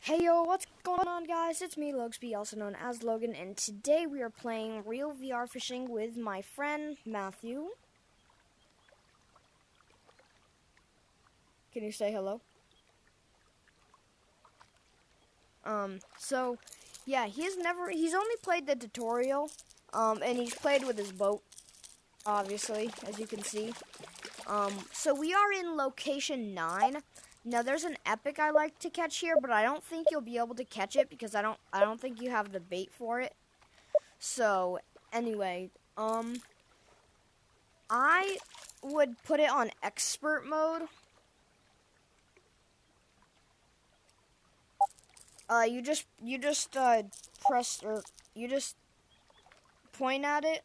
Hey yo, what's going on guys? It's me, Logsby, also known as Logan, and today we are playing real VR fishing with my friend, Matthew. Can you say hello? Yeah, he's only played the tutorial, and he's played with his boat, obviously, as you can see. So we are in location 9. Now there's an epic I like to catch here, but I don't think you'll be able to catch it because I don't think you have the bait for it. So anyway, I would put it on expert mode. You just press, or you just point at it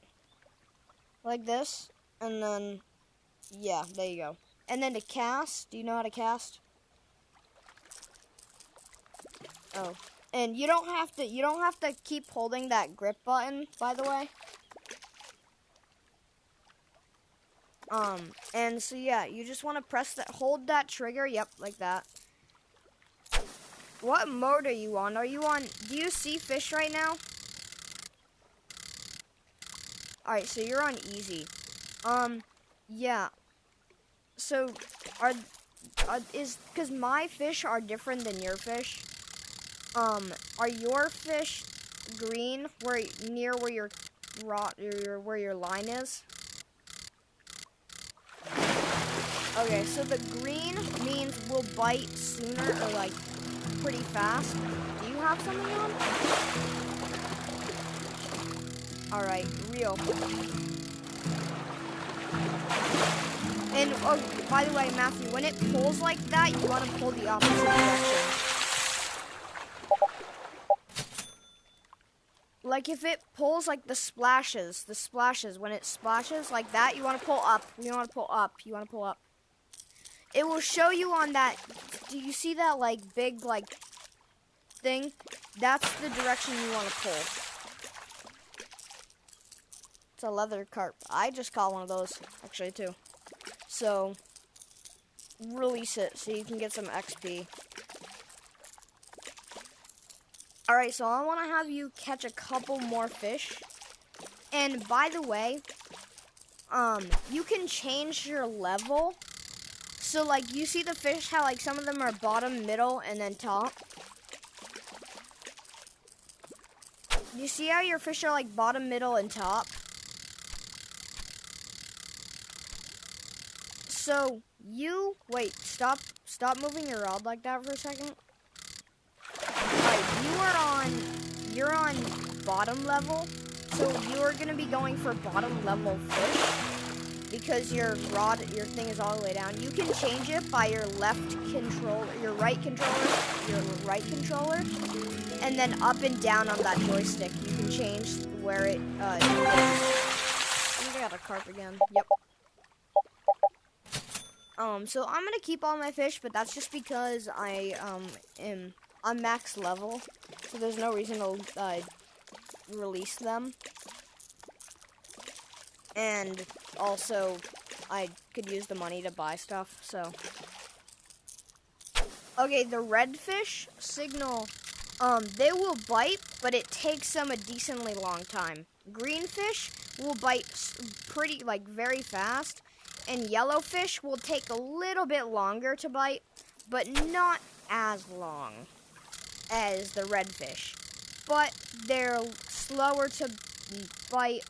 like this, and then yeah, there you go. And then to cast, do you know how to cast? Oh, and you don't have to keep holding that grip button, by the way. And so yeah, you just want to hold that trigger, yep, like that. What mode are you on? Do you see fish right now? Alright, so you're on easy. Yeah. So, because my fish are different than your fish. Are your fish green near where your line is? Okay, so the green means we'll bite sooner or like pretty fast. Do you have something on? Alright, real. And oh, by the way, Matthew, when it pulls like that, you want to pull the opposite direction. Like if it pulls like the splashes, when it splashes like that, you want to pull up. You want to pull up. You want to pull up. It will show you on that. Do you see that like big like thing? That's the direction you want to pull. It's a leather carp. I just caught one of those actually too. So release it so you can get some XP. Alright, so I want to have you catch a couple more fish. And by the way, you can change your level. So like you see the fish, how like some of them are bottom, middle, and then top. You see how your fish are like bottom, middle, and top? So wait, stop moving your rod like that for a second. Alright, you're on bottom level, so you are gonna be going for bottom level fish because your thing is all the way down. You can change it by your right controller, and then up and down on that joystick. You can change where it. I think I got a carp again. Yep. So I'm gonna keep all my fish, but that's just because I'm max level, so there's no reason to release them. And also, I could use the money to buy stuff, so. Okay, the redfish signal, they will bite, but it takes them a decently long time. Greenfish will bite pretty, like, very fast. And yellowfish will take a little bit longer to bite, but not as long as the redfish. But they're slower to bite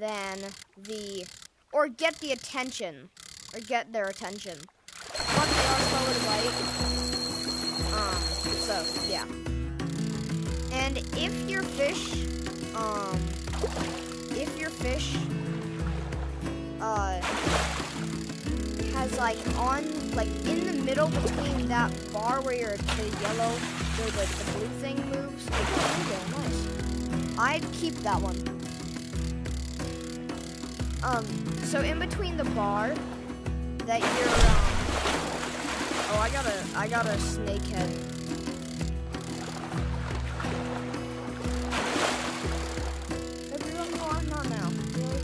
than or get their attention. But they are slower to bite. So, yeah. And if your fish, has like in the middle between that bar where the blue thing moves. Oh, nice. I'd keep that one. So in between the bar that you're oh, I got a snake head. Not now. Really?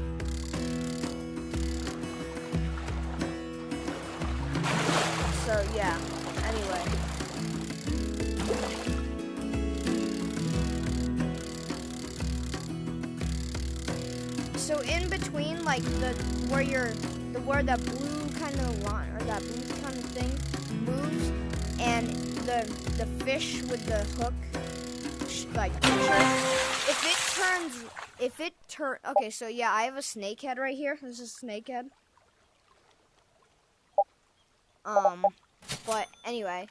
So yeah, anyway. so in between, like where that blue kind of line or that blue kind of thing moves, and the fish with the hook, like okay, so yeah, I have a snake head right here. This is a snake head. But anyway,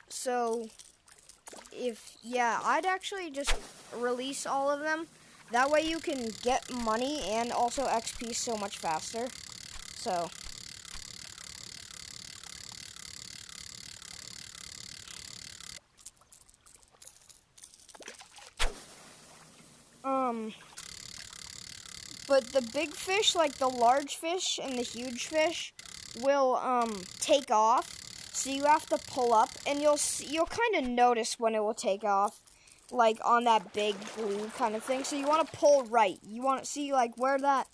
so I'd actually just release all of them. That way you can get money and also XP so much faster. So but the big fish, like the large fish and the huge fish, will take off. So you have to pull up, and you'll kind of notice when it will take off, like on that big blue kind of thing. So you want to pull right. You want to see like where that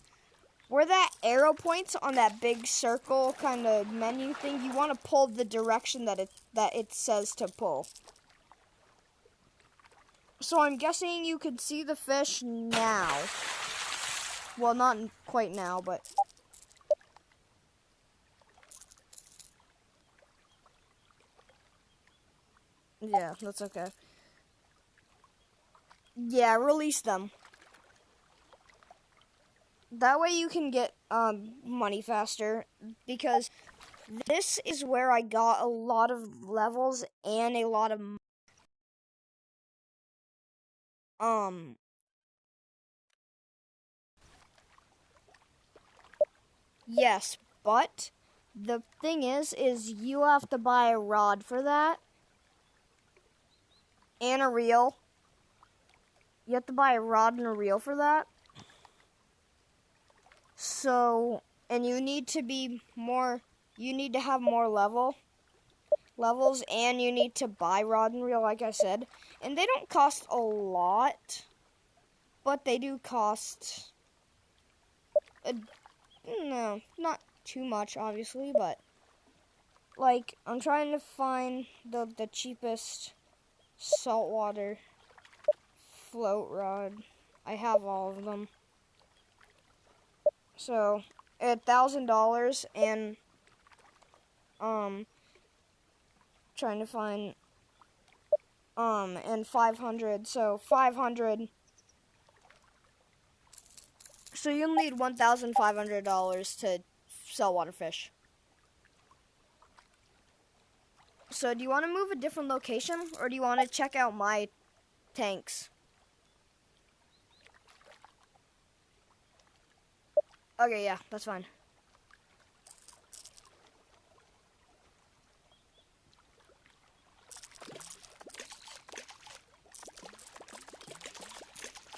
arrow points on that big circle kind of menu thing. You want to pull the direction that it says to pull. So I'm guessing you could see the fish now. Well, not quite now, but yeah, that's okay. Yeah, release them. That way you can get money faster, because this is where I got a lot of levels and a lot of yes, but the thing is you have to buy a rod for that and a reel. You have to buy a rod and a reel for that. So, and you need to have more levels, and you need to buy rod and reel, like I said. And they don't cost a lot, but they do cost no, not too much, obviously, but like I'm trying to find the cheapest saltwater float rod. I have all of them. So $1,000 and trying to find and 500. So 500. So you'll need $1,500 to saltwater fish. So do you want to move a different location, or do you want to check out my tanks? Okay, yeah, that's fine.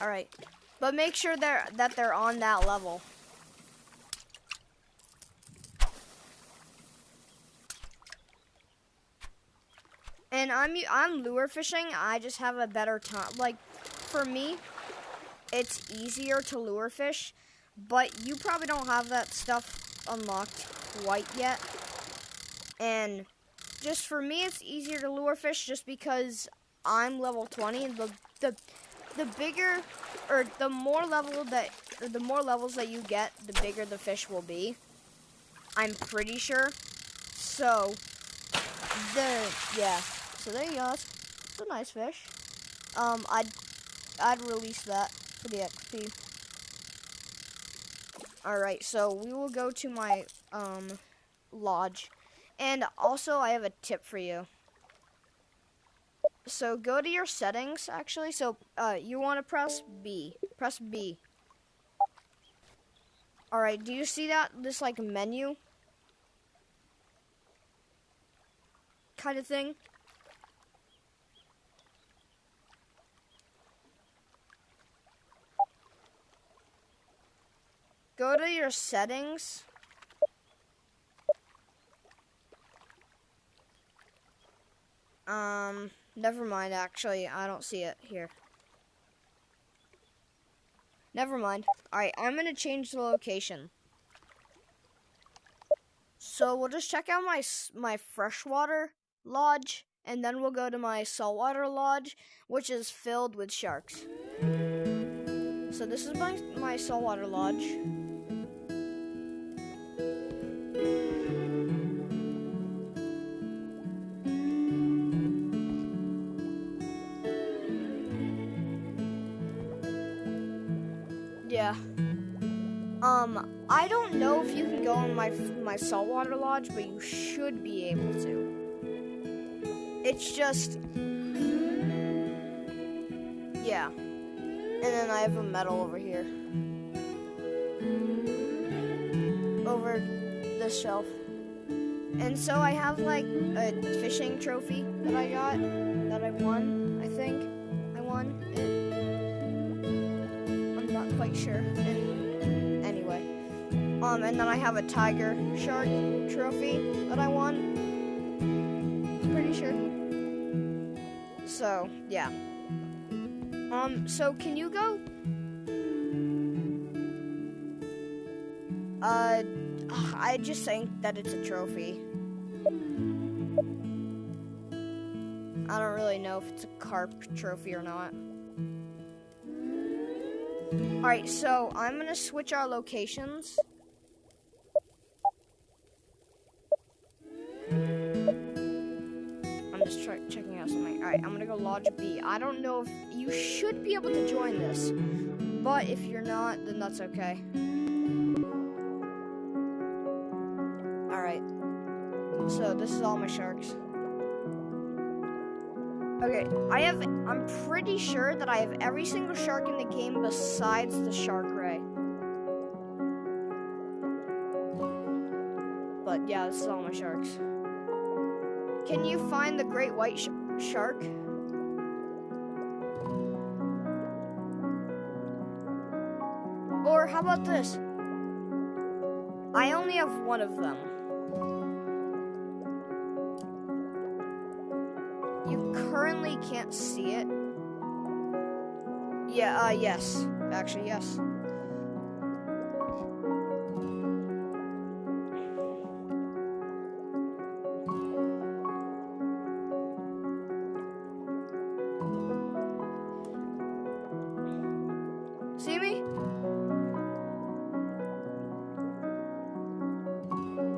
Alright, but make sure that they're on that level. And I'm lure fishing. I just have a better time. Like, for me, it's easier to lure fish, but you probably don't have that stuff unlocked quite yet. And just for me, it's easier to lure fish just because I'm level 20, and the bigger or the more levels that you get, the bigger the fish will be. I'm pretty sure. So so there you go. It's a nice fish. I'd release that for the XP. Alright, so we will go to my lodge. And also I have a tip for you. So go to your settings, actually. So you want to press B. Press B. Alright, do you see that? This like menu kind of thing? Go to your settings. Never mind, actually. I don't see it here. Never mind. Alright, I'm gonna change the location. So we'll just check out my freshwater lodge, and then we'll go to my saltwater lodge, which is filled with sharks. So this is my saltwater lodge. Yeah. I don't know if you can go in my saltwater lodge, but you should be able to. It's just, yeah. And then I have a medal over here. Over this shelf. And so I have like a fishing trophy that I got, that I won, I think. I won it. I'm not quite sure. And anyway. And then I have a tiger shark trophy that I won. Pretty sure. So, yeah. So can you go? I just think that it's a trophy. I don't really know if it's a carp trophy or not. Alright, so I'm gonna switch our locations. I'm just checking out something. Alright, I'm gonna go Lodge B. I don't know if you should be able to join this, but if you're not, then that's okay. Alright, so this is all my sharks. Okay, I'm pretty sure that I have every single shark in the game besides the shark ray. But yeah, this is all my sharks. Can you find the great white shark? Or how about this? I only have one of them. You currently can't see it. Yeah, yes. Actually, yes. See me?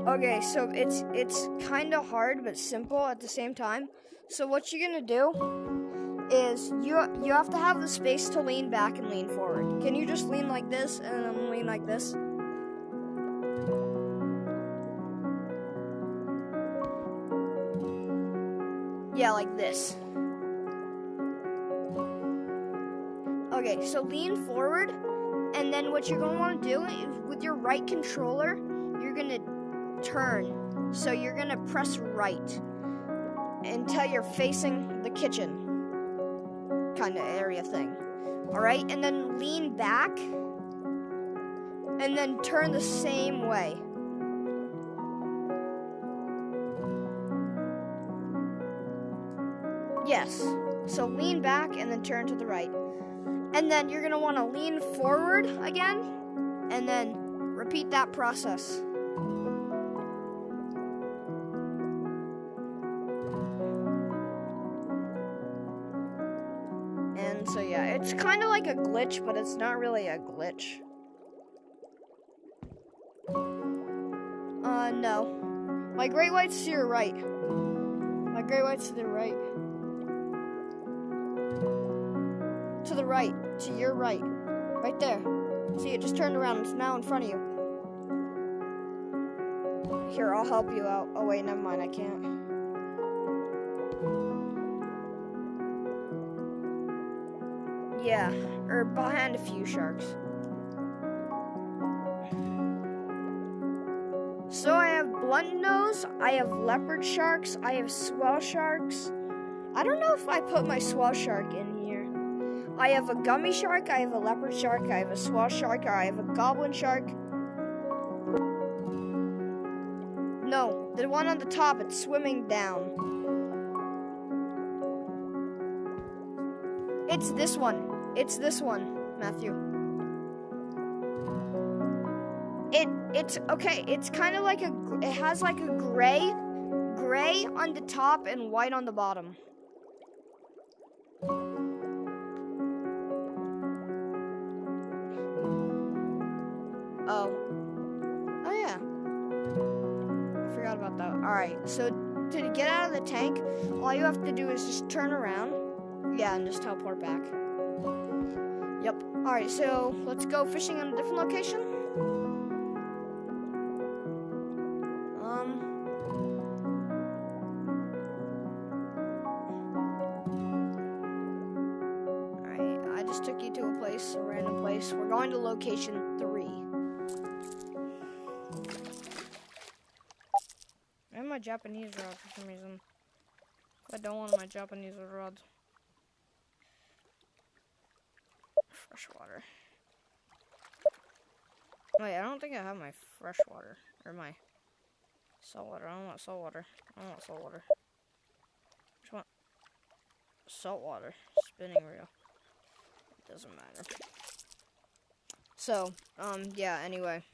Okay, so it's kind of hard but simple at the same time. So what you're gonna do is you have to have the space to lean back and lean forward. Can you just lean like this and then lean like this? Yeah, like this. Okay, so lean forward, and then what you're gonna want to do is with your right controller, you're gonna turn. So you're gonna press right until you're facing the kitchen kind of area thing. Alright, and then lean back and then turn the same way. Yes, so lean back and then turn to the right. And then you're gonna want to lean forward again and then repeat that process. And so yeah, it's kind of like a glitch, but it's not really a glitch. No. My great white's to your right. My great white's to the right. To the right. To your right. Right there. See, it just turned around. It's now in front of you. Here, I'll help you out. Oh, wait, never mind. I can't. Yeah, or behind a few sharks. So I have blunt nose, I have leopard sharks, I have swell sharks. I don't know if I put my swell shark in here. I have a gummy shark, I have a leopard shark, I have a swell shark, I have a goblin shark. No, the one on the top, it's swimming down. It's this one. It's this one, Matthew. It's okay. It's kind of like it has like a gray on the top and white on the bottom. Alright, so to get out of the tank, all you have to do is just turn around. Yeah, and just teleport back. Yep. Alright, so let's go fishing in a different location. Alright, I just took you to a place, a random place. We're going to location 3. I have my Japanese rod for some reason. I don't want my Japanese rod. Fresh water. Wait, I don't think I have my fresh water. Or my salt water. I don't want salt water. I don't want salt water. I just want salt water. Spinning reel. It doesn't matter. So, yeah, anyway.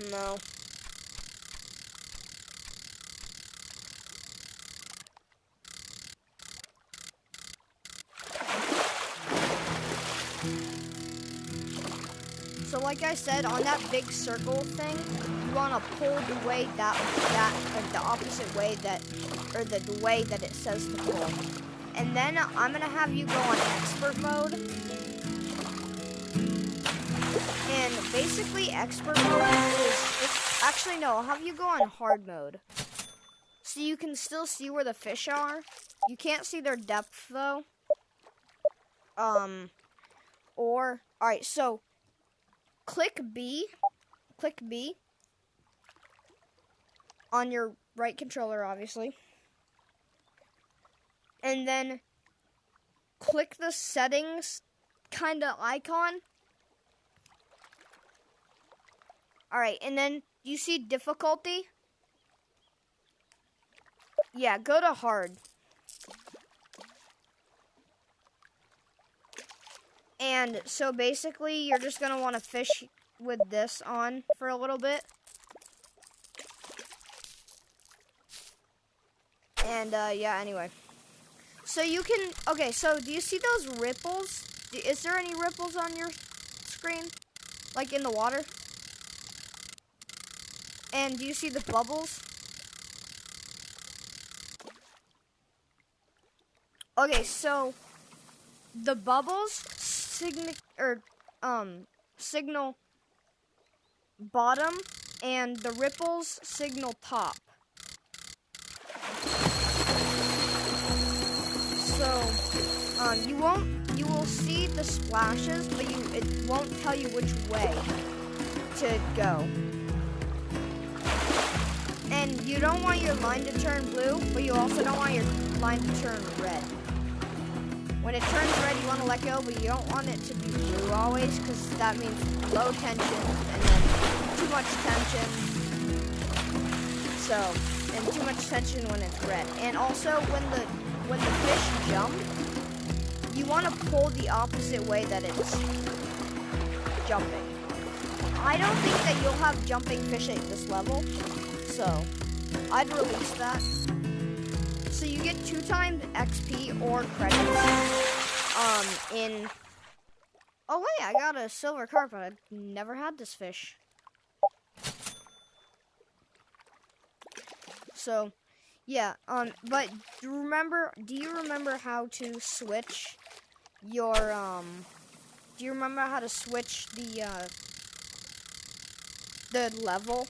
No. So like I said, on that big circle thing, you want to pull the way or the opposite way or the way that it says to pull. And then I'm going to have you go on expert mode. And basically expert mode actually no, I'll have you go on hard mode. So you can still see where the fish are. You can't see their depth though. Alright, so click B on your right controller, obviously. And then click the settings kind of icon. Alright, and then you see difficulty? Yeah, go to hard. And so basically, you're just going to want to fish with this on for a little bit. And, yeah, anyway. So you can, okay, so do you see those ripples? Is there any ripples on your screen? Like in the water? And do you see the bubbles? Okay, so the bubbles signal bottom, and the ripples signal top. So, you will see the splashes, but it won't tell you which way to go. And you don't want your line to turn blue, but you also don't want your line to turn red. When it turns red, you want to let go, but you don't want it to be blue always, because that means low tension, and then too much tension. So, and too much tension when it's red. And also, when the fish jump, you want to pull the opposite way that it's jumping. I don't think that you'll have jumping fish at this level, so I'd release that. So you get 2 times XP or credits in... Oh wait, I got a silver carp. I've never had this fish. So, yeah, but do you remember how to switch your, do you remember how to switch the level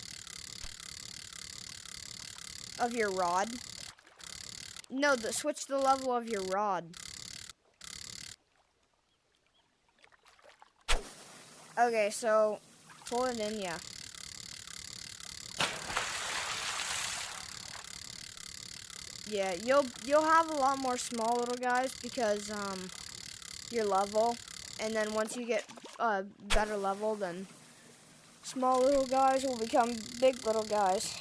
of your rod? No, switch the level of your rod. Okay, so pull it in, yeah. Yeah, you'll have a lot more small little guys because your level, and then once you get a better level, then small little guys will become big little guys.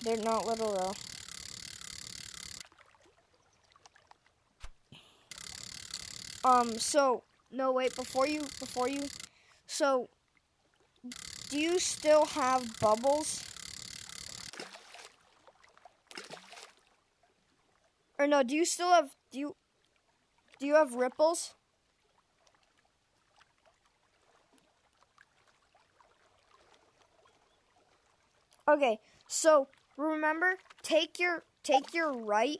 They're not little though. So, no, wait, before you, so, do you still have bubbles? Or no, do you still have, do you have ripples? Okay, so remember, take your right,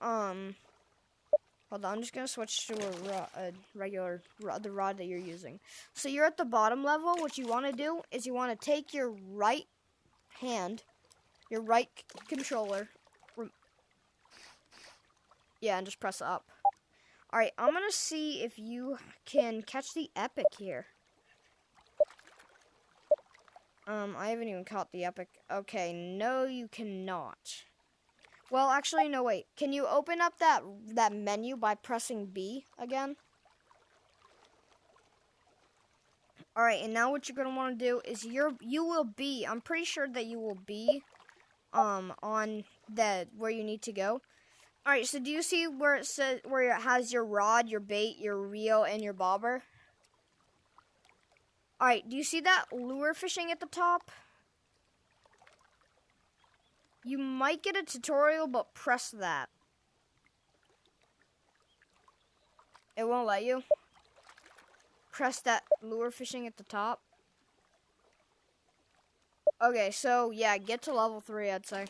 hold on, I'm just gonna switch to a regular rod, the rod that you're using. So you're at the bottom level. What you want to do is you want to take your right hand, your right controller, yeah, and just press up. All right, I'm gonna see if you can catch the epic here. I haven't even caught the epic. Okay, no, you cannot. Well, actually, no, wait. Can you open up that menu by pressing B again? All right, and now what you're gonna want to do is you will be. I'm pretty sure that you will be, on where you need to go. All right. So do you see where it says where it has your rod, your bait, your reel, and your bobber? All right. Do you see that lure fishing at the top? You might get a tutorial, but press that. It won't let you. Press that lure fishing at the top. Okay, so yeah, get to level 3, I'd say.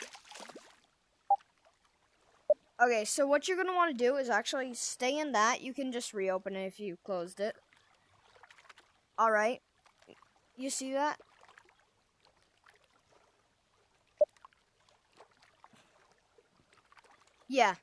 Okay, so what you're going to want to do is actually stay in that. You can just reopen it if you closed it. Alright. You see that? Yeah.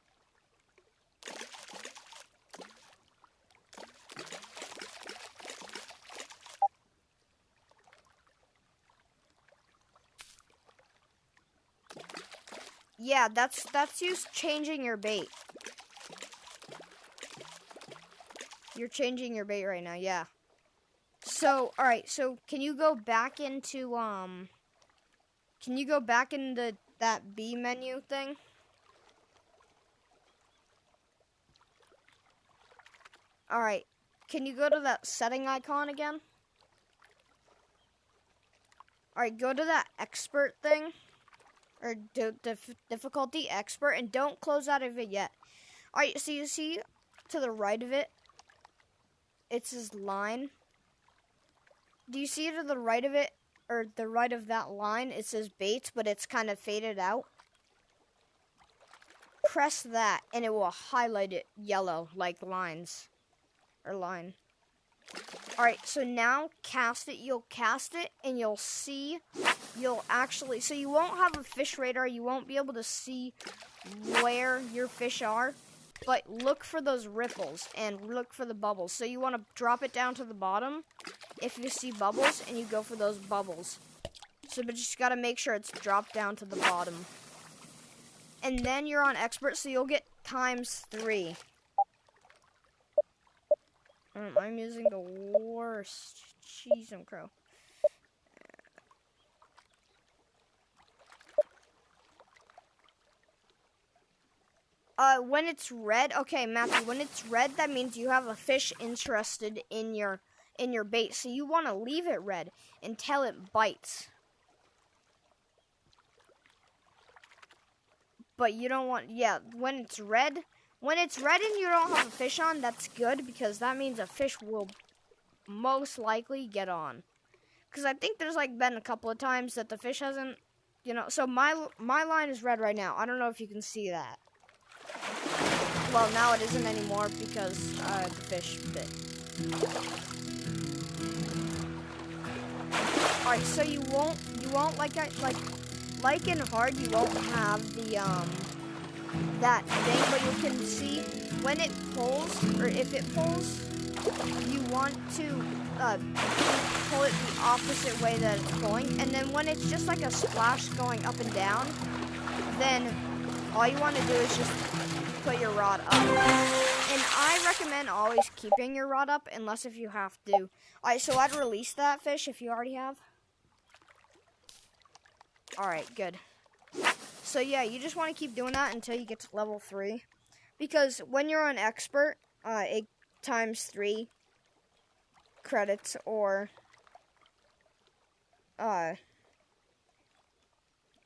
Yeah, that's you changing your bait. You're changing your bait right now, yeah. So, alright, so can you go back into, that B menu thing? Alright, can you go to that setting icon again? Alright, go to that expert thing. Or difficulty expert, and don't close out of it yet. Alright, so you see to the right of it, it says line. Do you see to the right of it, or the right of that line, it says baits, but it's kind of faded out? Press that, and it will highlight it yellow, like lines, or line. Alright, so now cast it. You'll cast it, and you'll see, so you won't have a fish radar. You won't be able to see where your fish are, but look for those ripples and look for the bubbles. So you want to drop it down to the bottom if you see bubbles, and you go for those bubbles. So, but you just got to make sure it's dropped down to the bottom. And then you're on expert, so you'll get ×3. I'm using the worst cheese and crow. When it's red, okay, Matthew, when it's red, that means you have a fish interested in your bait. So you want to leave it red until it bites. But you don't want, yeah, when it's red and you don't have a fish on, that's good, because that means a fish will most likely get on. Because I think there's like been a couple of times that the fish hasn't, so my line is red right now. I don't know if you can see that. Well, now it isn't anymore because the fish bit. Alright, so you won't like in hard, you won't have the that thing, but you can see when it pulls, or if it pulls, you want to pull it the opposite way that it's pulling, and then when it's just like a splash going up and down, then all you want to do is just put your rod up. And I recommend always keeping your rod up, unless if you have to. Alright, so I'd release that fish if you already have. Alright, good. So yeah, you just want to keep doing that until you get to level 3. Because when you're on expert, it ×3 credits, or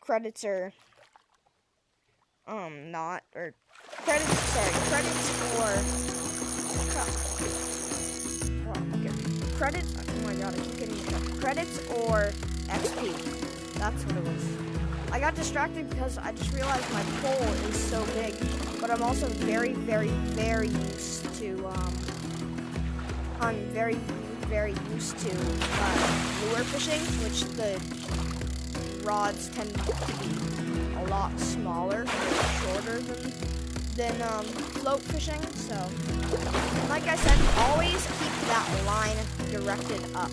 credits are not, or credits or okay, credits, oh my god, I keep getting mixed up. Credits or XP. That's what it was. I got distracted because I just realized my pole is so big, but I'm also very, very, very used to, I'm very, very used to lure fishing, which the rods tend to be a lot smaller, shorter than float fishing. So, like I said, always keep that line directed up.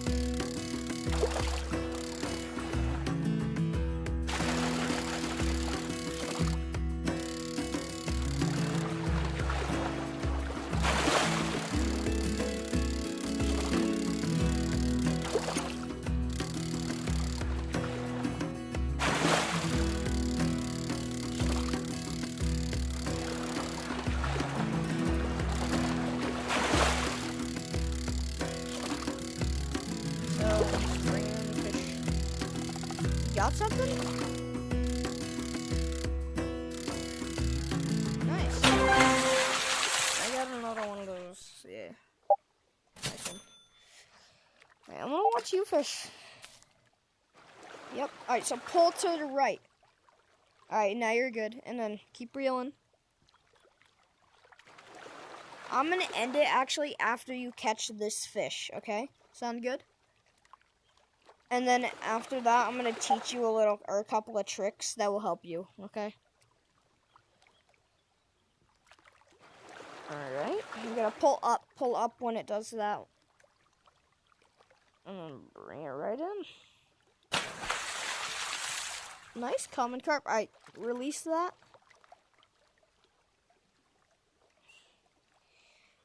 Got something? Nice. I got another one of those. Yeah. Nice one. Right, I'm gonna watch you fish. Yep. Alright, so pull to the right. Alright, now you're good. And then keep reeling. I'm gonna end it actually after you catch this fish, okay? Sound good? And then after that, I'm going to teach you a couple of tricks that will help you, okay? Alright, you're going to pull up when it does that. And then bring it right in. Nice, common carp. Alright, release that.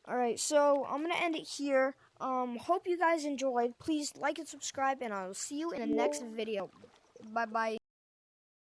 Alright, so I'm going to end it here. Hope you guys enjoyed. Please like and subscribe, and I'll see you in the next video. Bye-bye.